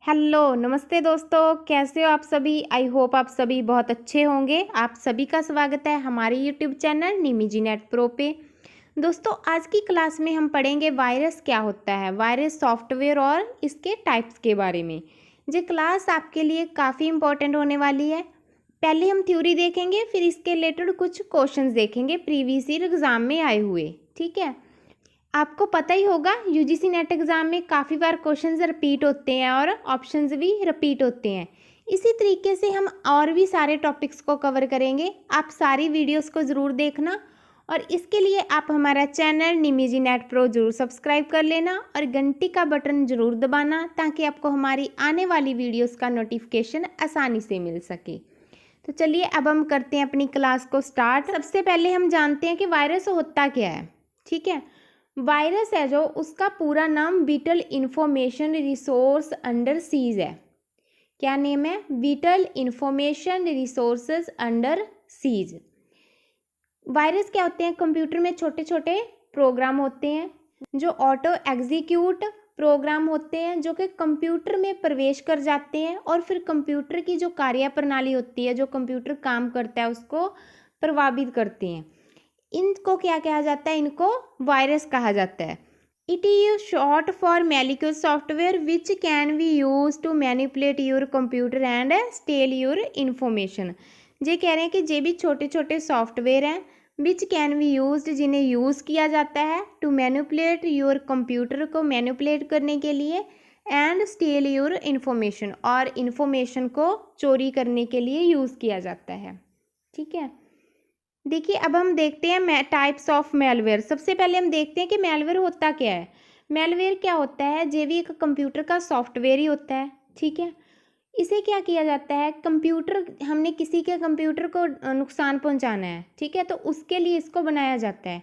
Hello नमस्ते दोस्तों, कैसे हो आप सभी। आई होप आप सभी बहुत अच्छे होंगे। आप सभी का स्वागत है हमारे यूट्यूब चैनल निमिजी नेट प्रो पे। दोस्तों आज की क्लास में हम पढ़ेंगे वायरस क्या होता है, वायरस सॉफ्टवेयर और इसके टाइप्स के बारे में। ये क्लास आपके लिए काफ़ी इंपॉर्टेंट होने वाली है। पहले हम थ्योरी देखेंगे, फिर इसके रिलेटेड कुछ क्वेश्चंस देखेंगे प्रीवियस ईयर एग्जाम में आए हुए। ठीक है, आपको पता ही होगा यूजीसी नेट एग्ज़ाम में काफ़ी बार क्वेश्चंस रिपीट होते हैं और ऑप्शंस भी रिपीट होते हैं। इसी तरीके से हम और भी सारे टॉपिक्स को कवर करेंगे। आप सारी वीडियोस को ज़रूर देखना और इसके लिए आप हमारा चैनल निमिजी नेट प्रो जरूर सब्सक्राइब कर लेना और घंटी का बटन ज़रूर दबाना ताकि आपको हमारी आने वाली वीडियोज़ का नोटिफिकेशन आसानी से मिल सके। तो चलिए अब हम करते हैं अपनी क्लास को स्टार्ट। सबसे पहले हम जानते हैं कि वायरस होता क्या है। ठीक है, वायरस है जो उसका पूरा नाम whittle information resource under seize है। क्या नेम है? Whittle information resources under seize. Virus क्या होते हैं? कंप्यूटर में छोटे छोटे प्रोग्राम होते हैं जो ऑटो एग्जीक्यूट प्रोग्राम होते हैं जो कि कंप्यूटर में प्रवेश कर जाते हैं और फिर कंप्यूटर की जो कार्यप्रणाली होती है, जो कंप्यूटर काम करता है, उसको प्रभावित करते हैं। इनको क्या कहा जाता है? इनको वायरस कहा जाता है। It is short for malicious software which can be use to manipulate your computer and steal your information. ये कह रहे हैं कि ये भी छोटे छोटे सॉफ्टवेयर हैं विच कैन बी यूज, जिन्हें यूज़ किया जाता है टू मैनिपुलेट योर कंप्यूटर को मैनिपुलेट करने के लिए एंड स्टेल योर इंफॉर्मेशन, और इंफॉर्मेशन को चोरी करने के लिए यूज़ किया जाता है। ठीक है, देखिए अब हम देखते हैं टाइप्स ऑफ मेलवेयर। सबसे पहले हम देखते हैं कि मेलवेयर होता क्या है। मेलवेयर क्या होता है? ये भी एक कंप्यूटर का सॉफ्टवेयर ही होता है। ठीक है, इसे क्या किया जाता है? कंप्यूटर, हमने किसी के कंप्यूटर को नुकसान पहुंचाना है, ठीक है, तो उसके लिए इसको बनाया जाता है।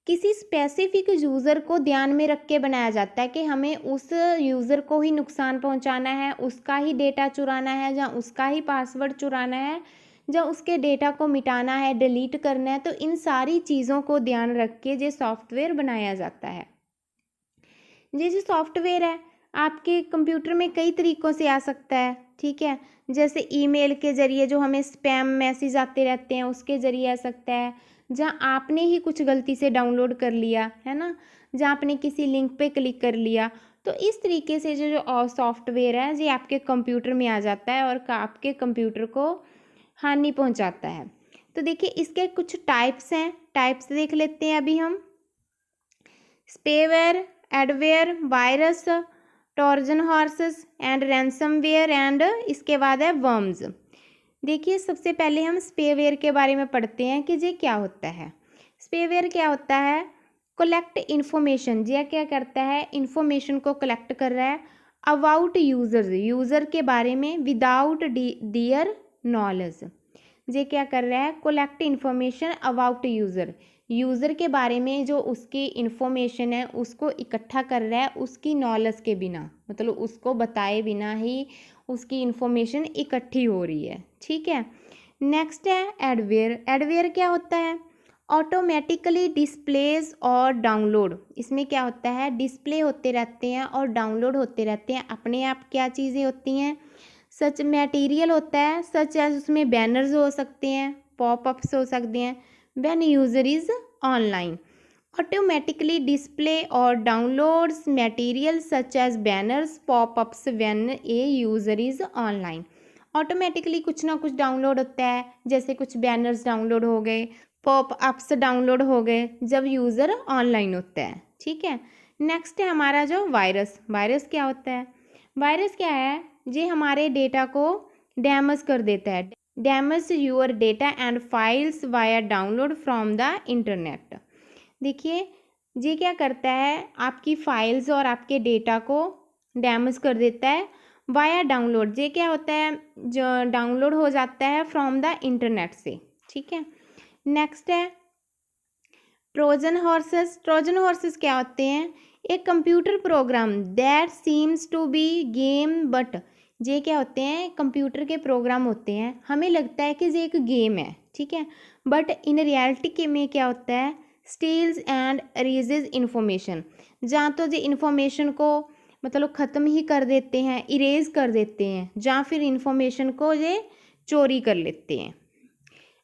किसी स्पेसिफिक यूज़र को ध्यान में रख के बनाया जाता है कि हमें उस यूज़र को ही नुकसान पहुंचाना है, उसका ही डेटा चुराना है, या उसका ही पासवर्ड चुराना है, या उसके डेटा को मिटाना है, डिलीट करना है। तो इन सारी चीज़ों को ध्यान रख के ये सॉफ्टवेयर बनाया जाता है। ये जो सॉफ्टवेयर है आपके कंप्यूटर में कई तरीक़ों से आ सकता है। ठीक है, जैसे ईमेल के ज़रिए जो हमें स्पैम मैसेज आते रहते हैं उसके ज़रिए आ सकता है, जहाँ आपने ही कुछ गलती से डाउनलोड कर लिया है ना, जहाँ आपने किसी लिंक पे क्लिक कर लिया। तो इस तरीके से जो सॉफ्टवेयर है ये आपके कंप्यूटर में आ जाता है और आपके कंप्यूटर को हानि पहुंचाता है। तो देखिए इसके कुछ टाइप्स हैं, टाइप्स देख लेते हैं अभी हम। Spyware, adware, virus, Trojan horses and ransomware and इसके बाद है वर्म्स। देखिए सबसे पहले हम स्पेवेयर के बारे में पढ़ते हैं कि ये क्या होता है। स्पेवेयर क्या होता है? Collect information. ये क्या करता है? इन्फॉर्मेशन को कलेक्ट कर रहा है अबाउट यूज़र, यूज़र के बारे में विदाउट दियर नॉलेज। ये क्या कर रहा है? Collect information about user, user के बारे में जो उसकी इन्फॉर्मेशन है उसको इकट्ठा कर रहा है उसकी नॉलेज के बिना, मतलब उसको बताए बिना ही उसकी इन्फॉर्मेशन इकट्ठी हो रही है। ठीक है, नेक्स्ट है एडवेयर। एडवेयर क्या होता है? ऑटोमेटिकली डिस्प्लेज और डाउनलोड। इसमें क्या होता है? डिस्प्ले होते रहते हैं और डाउनलोड होते रहते हैं अपने आप। क्या चीज़ें होती हैं? सच मटेरियल होता है, सच एज उसमें बैनर्स हो सकते हैं, पॉपअप्स हो सकते हैं when user is online. Automatically display और downloads material such as banners popups when a user is online. Automatically कुछ ना कुछ डाउनलोड होता है, जैसे कुछ बैनर्स डाउनलोड हो गए, पॉपअप्स डाउनलोड हो गए जब यूज़र ऑनलाइन होता है। ठीक है, नेक्स्ट है हमारा जो वायरस। वायरस क्या होता है? वायरस क्या है? ये हमारे डेटा को डैमेज कर देता है। Damage your data and files via download from the internet. देखिए ये क्या करता है? आपकी फाइल्स और आपके डेटा को डैमेज कर देता है वाया डाउनलोड। ये क्या होता है? जो डाउनलोड हो जाता है फ्रॉम द इंटरनेट से। ठीक है, नेक्स्ट है ट्रोजन हॉर्सेस। ट्रोजन हॉर्सेस क्या होते हैं? एक computer program that seems to be game but. ये क्या होते हैं? कंप्यूटर के प्रोग्राम होते हैं, हमें लगता है कि ये एक गेम है, ठीक है, बट इन रियलिटी के में क्या होता है? Steals and erases information. जहाँ तो ये इन्फॉर्मेशन को मतलब ख़त्म ही कर देते हैं, इरेज कर देते हैं, या फिर इंफॉर्मेशन को ये चोरी कर लेते हैं।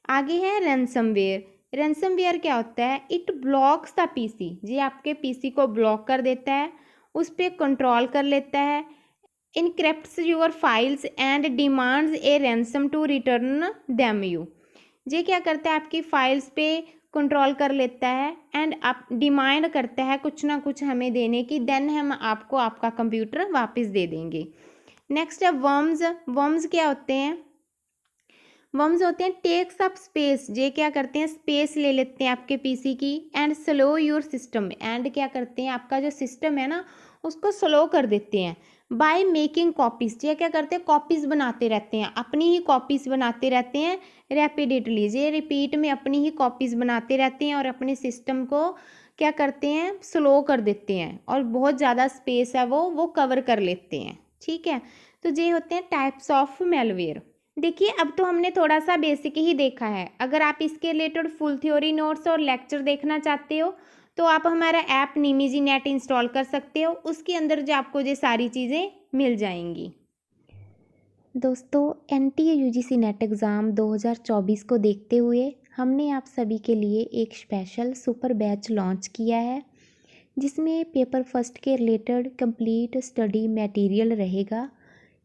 आगे है रैंसमवेयर। रैंसमवेयर क्या होता है? इट ब्लॉक्स द पीसी, ये आपके पीसी को ब्लॉक कर देता है, उस पर कंट्रोल कर लेता है, encrypts your files and demands a ransom to return them you. ये क्या करता है? आपकी फाइल्स पे कंट्रोल कर लेता है एंड आप डिमांड करता है कुछ ना कुछ हमें देने की, देन हम आपको आपका कंप्यूटर वापस दे देंगे। नेक्स्ट है वर्म्स। वर्म्स क्या होते हैं? वर्म्स होते हैं टेक्स अप स्पेस, ये क्या करते हैं? स्पेस ले लेते हैं आपके पीसी की, and slow your system, and क्या करते हैं? आपका जो सिस्टम है ना उसको स्लो कर देते हैं। बाय मेकिंग कॉपीज, ये क्या करते हैं? कॉपीज बनाते रहते हैं, अपनी ही कॉपीज बनाते रहते हैं रैपिडेटली, ये रिपीट में अपनी ही कॉपीज बनाते रहते हैं और अपने सिस्टम को क्या करते हैं? स्लो कर देते हैं और बहुत ज़्यादा स्पेस है वो कवर कर लेते हैं। ठीक है, तो ये होते हैं टाइप्स ऑफ मैलवेयर। देखिए अब तो हमने थोड़ा सा बेसिक ही देखा है, अगर आप इसके रिलेटेड फुल थ्योरी नोट्स और लेक्चर देखना चाहते हो तो आप हमारा ऐप निमिजी नेट इंस्टॉल कर सकते हो, उसके अंदर जो आपको ये सारी चीज़ें मिल जाएंगी। दोस्तों एनटीए यूजीसी नेट एग्ज़ाम 2024 को देखते हुए हमने आप सभी के लिए एक स्पेशल सुपर बैच लॉन्च किया है, जिसमें पेपर फर्स्ट के रिलेटेड कंप्लीट स्टडी मटेरियल रहेगा।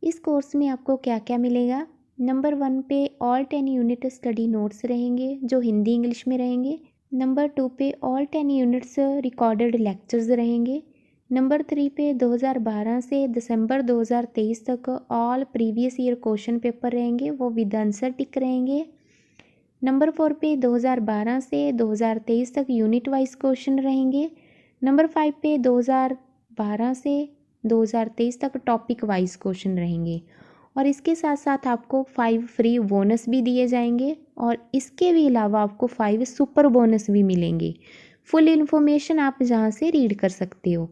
इस कोर्स में आपको क्या क्या मिलेगा? नंबर 1 पे ऑल 10 यूनिट स्टडी नोट्स रहेंगे जो हिंदी इंग्लिश में रहेंगे। नंबर 2 पे ऑल 10 यूनिट्स रिकॉर्डेड लेक्चर्स रहेंगे। नंबर 3 पे 2012 से दिसंबर 2023 तक all previous year question paper रहेंगे, वो विद आंसर टिक रहेंगे। नंबर 4 पे 2012 से 2023 तक यूनिट वाइज क्वेश्चन रहेंगे। नंबर 5 पे 2012 से 2023 तक टॉपिक वाइज क्वेश्चन रहेंगे, और इसके साथ साथ आपको 5 फ्री बोनस भी दिए जाएंगे, और इसके भी अलावा आपको 5 सुपर बोनस भी मिलेंगे। फुल इन्फॉर्मेशन आप जहाँ से रीड कर सकते हो,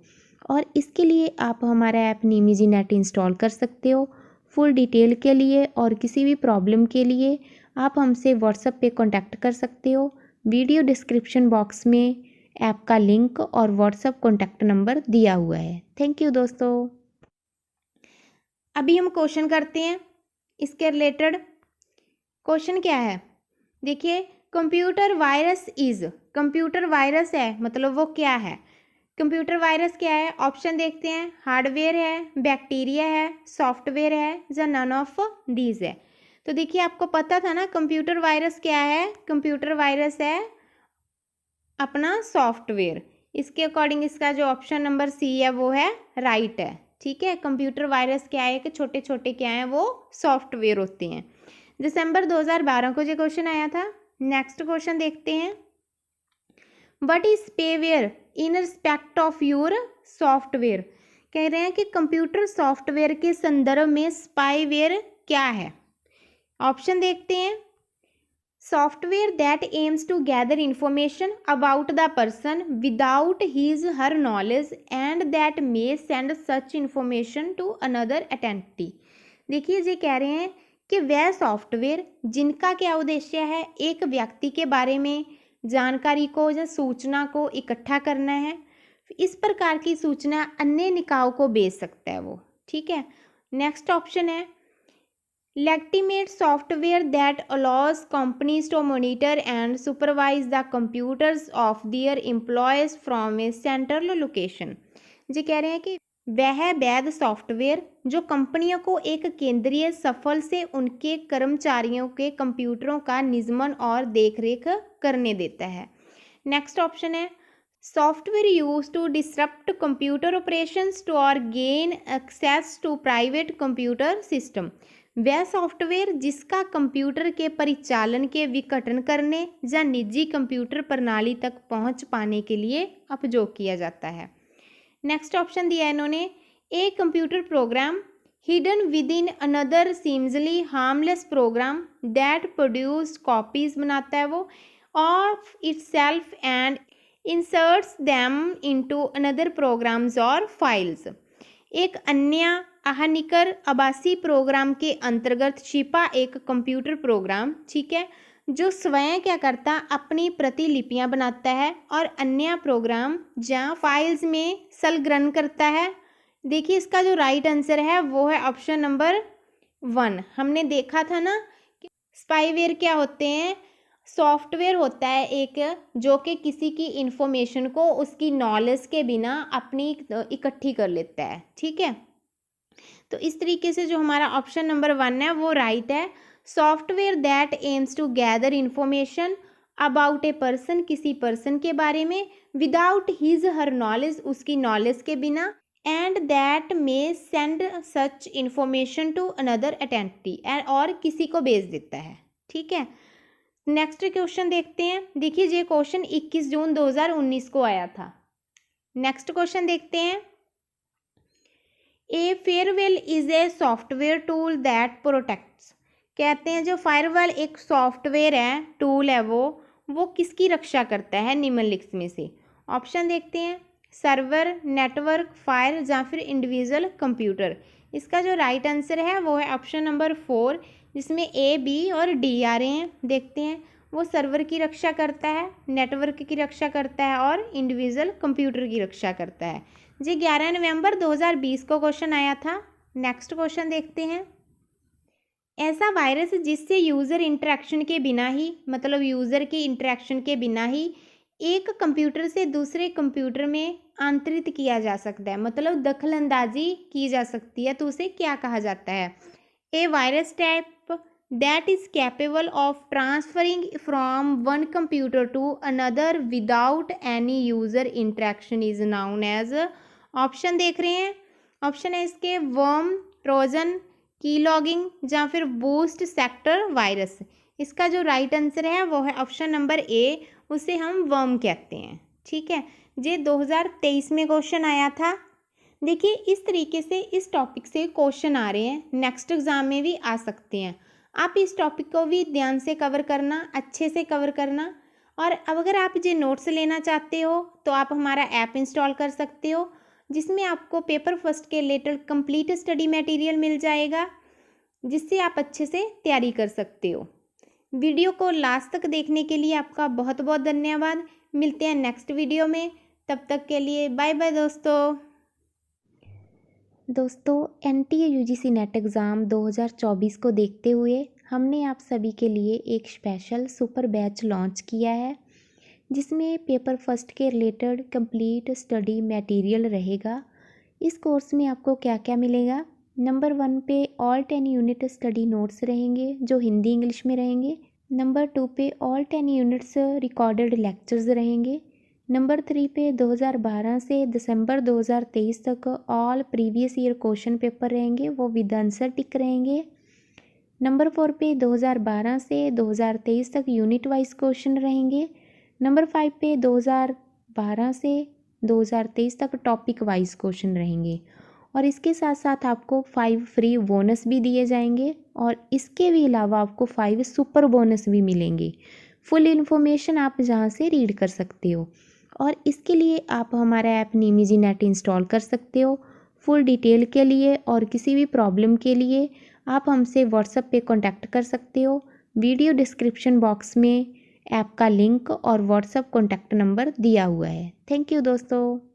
और इसके लिए आप हमारा ऐप निमिजी नेट इंस्टॉल कर सकते हो। फुल डिटेल के लिए और किसी भी प्रॉब्लम के लिए आप हमसे व्हाट्सएप पे कांटेक्ट कर सकते हो। वीडियो डिस्क्रिप्शन बॉक्स में ऐप का लिंक और व्हाट्सएप कॉन्टैक्ट नंबर दिया हुआ है। थैंक यू दोस्तों। अभी हम क्वेश्चन करते हैं इसके रिलेटेड। क्वेश्चन क्या है? देखिए कंप्यूटर वायरस कंप्यूटर वायरस है मतलब वो क्या है? कंप्यूटर वायरस क्या है? ऑप्शन देखते हैं, हार्डवेयर है, बैक्टीरिया है, सॉफ्टवेयर है, या नन ऑफ दीज है। तो देखिए आपको पता था ना कंप्यूटर वायरस क्या है? कंप्यूटर वायरस है अपना सॉफ्टवेयर। इसके अकॉर्डिंग इसका जो ऑप्शन नंबर सी है वो है राइट है। ठीक है, कंप्यूटर वायरस क्या है कि छोटे छोटे क्या हैं वो सॉफ्टवेयर होते हैं। दिसंबर 2012 को जो क्वेश्चन आया था। नेक्स्ट क्वेश्चन देखते हैं, what is spyware in respect of your software. कह रहे हैं कि कंप्यूटर सॉफ्टवेयर के संदर्भ में स्पाईवेयर क्या है? ऑप्शन देखते हैं, software that aims to gather information about the person without his her knowledge and that may send such information to another entity. देखिए ये कह रहे हैं कि वह सॉफ्टवेयर जिनका क्या उद्देश्य है, एक व्यक्ति के बारे में जानकारी को या सूचना को इकट्ठा करना है, इस प्रकार की सूचना अन्य निकायों को भेज सकता है वो। ठीक है, नेक्स्ट ऑप्शन है legitimate software that allows companies to monitor and supervise the computers of their employees from a central location। जी कह रहे हैं कि वह वैध सॉफ्टवेयर जो कंपनियों को एक केंद्रीय सफल से उनके कर्मचारियों के कंप्यूटरों का नियमन और देखरेख करने देता है। नेक्स्ट ऑप्शन है software use to disrupt computer operations to और gain access to private computer system. वह सॉफ्टवेयर जिसका कंप्यूटर के परिचालन के विघटन करने या निजी कंप्यूटर प्रणाली तक पहुंच पाने के लिए उपयोग किया जाता है। नेक्स्ट ऑप्शन दिया है इन्होंने, a computer program hidden within another seemingly harmless program that produce copies बनाता है वो of itself and inserts them into another programs और फाइल्स। एक अन्य हानिकर आभासी प्रोग्राम के अंतर्गत छिपा एक कंप्यूटर प्रोग्राम, ठीक है, जो स्वयं क्या करता अपनी प्रतिलिपियां बनाता है और अन्य प्रोग्राम या फाइल्स में संलग्न करता है देखिए इसका जो राइट आंसर है वो है ऑप्शन नंबर 1। हमने देखा था ना कि स्पाईवेयर क्या होते हैं, सॉफ्टवेयर होता है एक जो कि किसी की इंफॉर्मेशन को उसकी नॉलेज के बिना अपनी इकट्ठी कर लेता है। ठीक है, तो इस तरीके से जो हमारा ऑप्शन नंबर 1 है वो राइट है। Software that aims to gather information about a person, किसी पर्सन के बारे में, विदाउट हिज हर नॉलेज, उसकी नॉलेज के बिना, and that may send such information to another entity, और किसी को भेज देता है। ठीक है, नेक्स्ट क्वेश्चन देखते हैं। देखिए ये क्वेश्चन 21 जून 2019 को आया था। नेक्स्ट क्वेश्चन देखते हैं। A firewall is a software tool that protects, कहते हैं जो फायरवॉल एक सॉफ्टवेयर है, टूल है वो किसकी रक्षा करता है निम्नलिखित में से। ऑप्शन देखते हैं, सर्वर, नेटवर्क, फायर या फिर इंडिविजुअल कंप्यूटर। इसका जो राइट आंसर है वो है ऑप्शन नंबर 4, जिसमें ए, बी और डी आ रहे हैं। देखते हैं, वो सर्वर की रक्षा करता है, नेटवर्क की रक्षा करता है और इंडिविजुअल कंप्यूटर की रक्षा करता है। जी 11 नवंबर 2020 को क्वेश्चन आया था। नेक्स्ट क्वेश्चन देखते हैं। ऐसा वायरस जिससे यूज़र इंटरेक्शन के बिना ही, मतलब यूज़र की इंटरेक्शन के बिना ही एक कंप्यूटर से दूसरे कंप्यूटर में आंतरित किया जा सकता है, मतलब दखल अंदाजी की जा सकती है, तो उसे क्या कहा जाता है। A virus type that is capable of transferring from one computer to another without any user interaction is known as. Option देख रहे हैं, ऑप्शन है इसके वर्म, ट्रोजन, की लॉगिंग या फिर बूस्ट सेक्टर वायरस। इसका जो राइट आंसर है वो है ऑप्शन नंबर ए, उसे हम वर्म कहते हैं। ठीक है, ये 2023 में क्वेश्चन आया था। देखिए इस तरीके से इस टॉपिक से क्वेश्चन आ रहे हैं, नेक्स्ट एग्जाम में भी आ सकते हैं। आप इस टॉपिक को भी ध्यान से कवर करना, अच्छे से कवर करना। और अब अगर आप ये नोट्स लेना चाहते हो तो आप हमारा ऐप इंस्टॉल कर सकते हो, जिसमें आपको पेपर फर्स्ट के रिलेटेड कंप्लीट स्टडी मटेरियल मिल जाएगा, जिससे आप अच्छे से तैयारी कर सकते हो। वीडियो को लास्ट तक देखने के लिए आपका बहुत बहुत धन्यवाद। मिलते हैं नेक्स्ट वीडियो में, तब तक के लिए बाय बाय दोस्तों। NTA UGC नेट एग्ज़ाम 2024 को देखते हुए हमने आप सभी के लिए एक स्पेशल सुपर बैच लॉन्च किया है, जिसमें पेपर फर्स्ट के रिलेटेड कंप्लीट स्टडी मटेरियल रहेगा। इस कोर्स में आपको क्या क्या मिलेगा। नंबर 1 पे ऑल 10 यूनिट स्टडी नोट्स रहेंगे जो हिंदी इंग्लिश में रहेंगे। नंबर 2 पे ऑल 10 यूनिट्स रिकॉर्डेड लेक्चर्स रहेंगे। नंबर 3 पे 2012 से दिसंबर 2023 तक all previous year question paper रहेंगे, वो विद आंसर टिक रहेंगे। नंबर 4 पे 2012 से 2023 तक यूनिट वाइज क्वेश्चन रहेंगे। नंबर 5 पे 2012 से 2023 तक टॉपिक वाइज क्वेश्चन रहेंगे। और इसके साथ साथ आपको 5 फ्री बोनस भी दिए जाएंगे, और इसके भी अलावा आपको 5 सुपर बोनस भी मिलेंगे। फुल इन्फॉर्मेशन आप जहाँ से रीड कर सकते हो, और इसके लिए आप हमारा ऐप निमिजी नेट इंस्टॉल कर सकते हो। फुल डिटेल के लिए और किसी भी प्रॉब्लम के लिए आप हमसे व्हाट्सएप पे कांटेक्ट कर सकते हो। वीडियो डिस्क्रिप्शन बॉक्स में ऐप का लिंक और व्हाट्सएप कॉन्टैक्ट नंबर दिया हुआ है। थैंक यू दोस्तों।